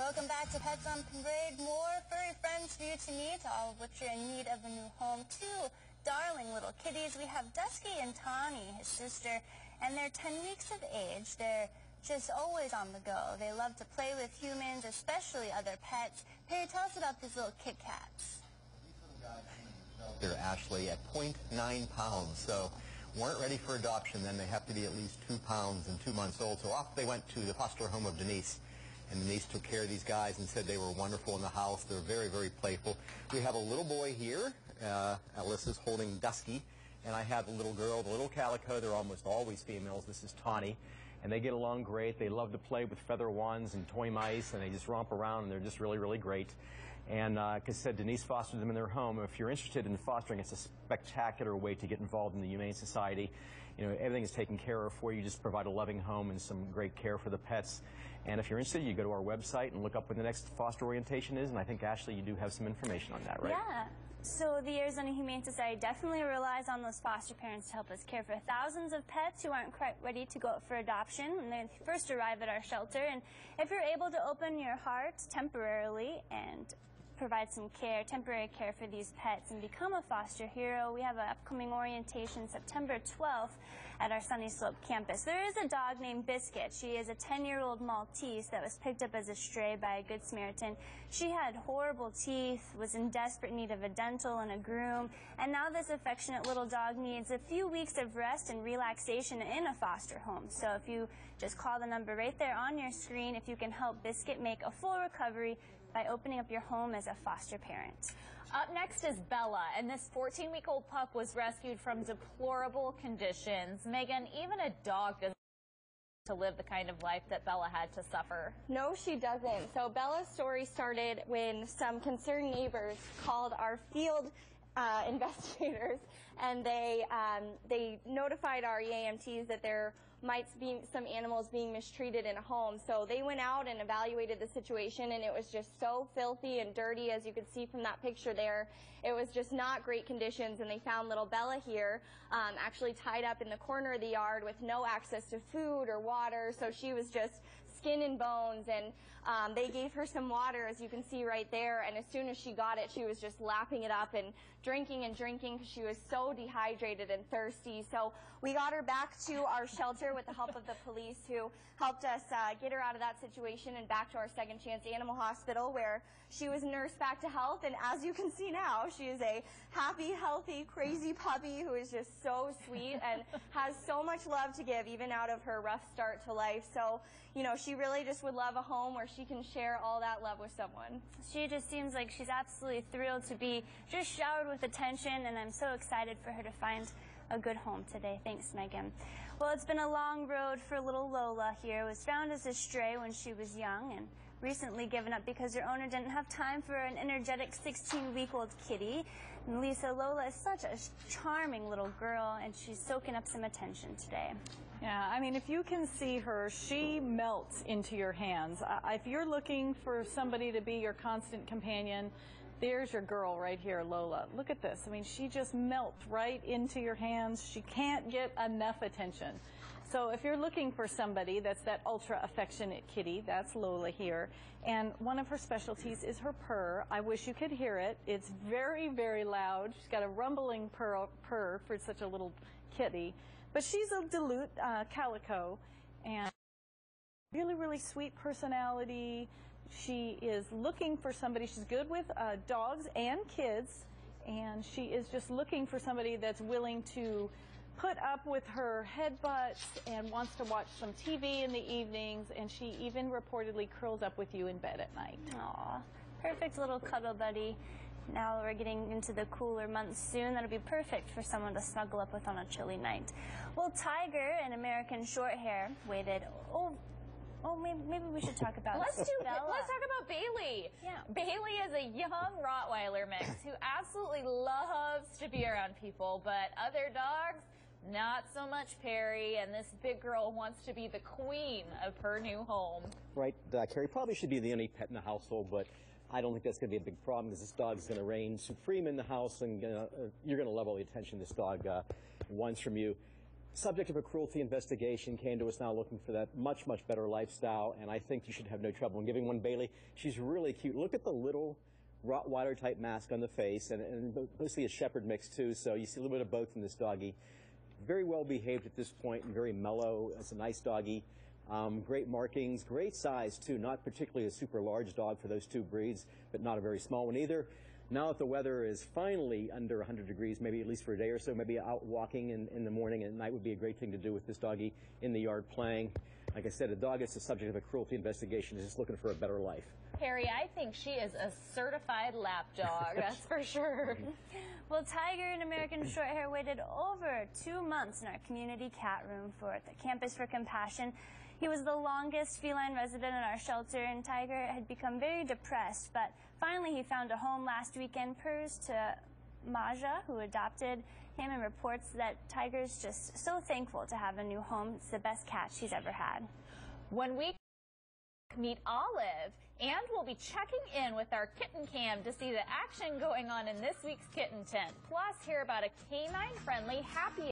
Welcome back to Pets on Parade. More furry friends for you to meet, all of which are in need of a new home. Two darling little kitties. We have Dusky and Tawny, his sister, and they're 10 weeks of age. They're just always on the go. They love to play with humans, especially other pets. Perry, tell us about these little Kit Kats. They're Ashley at 0.9 pounds, so weren't ready for adoption. Then they have to be at least 2 pounds and 2 months old. So off they went to the foster home of Denise. And Denise took care of these guys and said they were wonderful in the house. They're very, very playful. We have a little boy here. Alyssa's holding Dusky. And I have a little girl, the little calico. They're almost always females. This is Tawny. And they get along great. They love to play with feather wands and toy mice, and they just romp around, and they're just really, really great. And like I said, Denise fostered them in their home. If you're interested in fostering, it's a spectacular way to get involved in the Humane Society. You know, everything is taken care of for you. Just provide a loving home and some great care for the pets. And if you're interested, you go to our website and look up when the next foster orientation is. And I think, Ashley, you do have some information on that, right? Yeah. So the Arizona Humane Society definitely relies on those foster parents to help us care for thousands of pets who aren't quite ready to go out for adoption when they first arrive at our shelter. And if you're able to open your heart temporarily and provide some care, temporary care for these pets and become a foster hero, we have an upcoming orientation September 12th at our Sunny Slope campus. There is a dog named Biscuit. She is a 10-year-old Maltese that was picked up as a stray by a Good Samaritan. She had horrible teeth, was in desperate need of a dental and a groom, and now this affectionate little dog needs a few weeks of rest and relaxation in a foster home. So if you just call the number right there on your screen, if you can help Biscuit make a full recovery by opening up your home as a foster parent. Up next is Bella, and this 14-week-old pup was rescued from deplorable conditions. Megan, even a dog doesn't to live the kind of life that Bella had to suffer. No, she doesn't. So Bella's story started when some concerned neighbors called our field investigators, and they notified our EAMTs that there might be some animals being mistreated in a home. So they went out and evaluated the situation, and it was just so filthy and dirty, as you could see from that picture there. It was just not great conditions, and they found little Bella here actually tied up in the corner of the yard with no access to food or water. So she was just skin and bones, and they gave her some water, as you can see right there, and as soon as she got it, she was just lapping it up and drinking because she was so dehydrated and thirsty. So we got her back to our shelter with the help of the police, who helped us get her out of that situation and back to our Second Chance Animal Hospital, where she was nursed back to health. And as you can see now, she is a happy, healthy, crazy puppy who is just so sweet and has so much love to give, even out of her rough start to life. So, you know, she really just would love a home where she can share all that love with someone. She just seems like she's absolutely thrilled to be just showered with attention, and I'm so excited for her to find a good home today. Thanks, Megan. Well, it's been a long road for little Lola here. Was found as a stray when she was young and recently given up because her owner didn't have time for an energetic 16-week-old kitty. And Lisa, Lola is such a charming little girl, and she's soaking up some attention today. Yeah, I mean, if you can see her, she melts into your hands. If you're looking for somebody to be your constant companion, there's your girl right here, Lola. Look at this. I mean, she just melts right into your hands. She can't get enough attention. So if you're looking for somebody that's that ultra affectionate kitty, that's Lola here. And one of her specialties is her purr. I wish you could hear it. It's very, very loud. She's got a rumbling purr for such a little kitty. But she's a Duluth calico, and really, really sweet personality. She is looking for somebody. She's good with dogs and kids, and she is just looking for somebody that's willing to put up with her headbutts and wants to watch some TV in the evenings, and she even reportedly curls up with you in bed at night. Aw, perfect little cuddle buddy. Now we're getting into the cooler months soon. That'll be perfect for someone to snuggle up with on a chilly night. Well, Tiger, an American Shorthair, waited. Oh, maybe we should talk about Let's talk about Bailey. Yeah. Bailey is a young Rottweiler mix who absolutely loves to be around people, but other dogs, not so much Perry, and this big girl wants to be the queen of her new home. Right, Carrie probably should be the only pet in the household, but I don't think that's going to be a big problem because this dog is going to reign supreme in the house, and you're going to love all the attention this dog wants from you. subject of a cruelty investigation, came to us now looking for that much, much better lifestyle, and I think you should have no trouble in giving one Bailey. She's really cute. Look at the little Rottweiler type mask on the face, and mostly a Shepherd mix too, so you see a little bit of both in this doggy. Very well behaved at this point and very mellow. It's a nice doggy. Great markings, great size too, not particularly a super large dog for those two breeds, but not a very small one either. Now that the weather is finally under 100 degrees, maybe at least for a day or so, maybe out walking in the morning and at night would be a great thing to do with this doggy in the yard playing. Like I said, a dog is the subject of a cruelty investigation, is just looking for a better life. Harry, I think she is a certified lap dog, that's for sure. Well, Tiger, an American Shorthair, waited over 2 months in our community cat room for the Campus for Compassion. He was the longest feline resident in our shelter, and Tiger had become very depressed, but finally he found a home last weekend. Purrs to Maja, who adopted him, and reports that Tiger's just so thankful to have a new home. It's the best cat she's ever had. When we meet Olive, and we'll be checking in with our kitten cam to see the action going on in this week's kitten tent. Plus, hear about a canine-friendly happy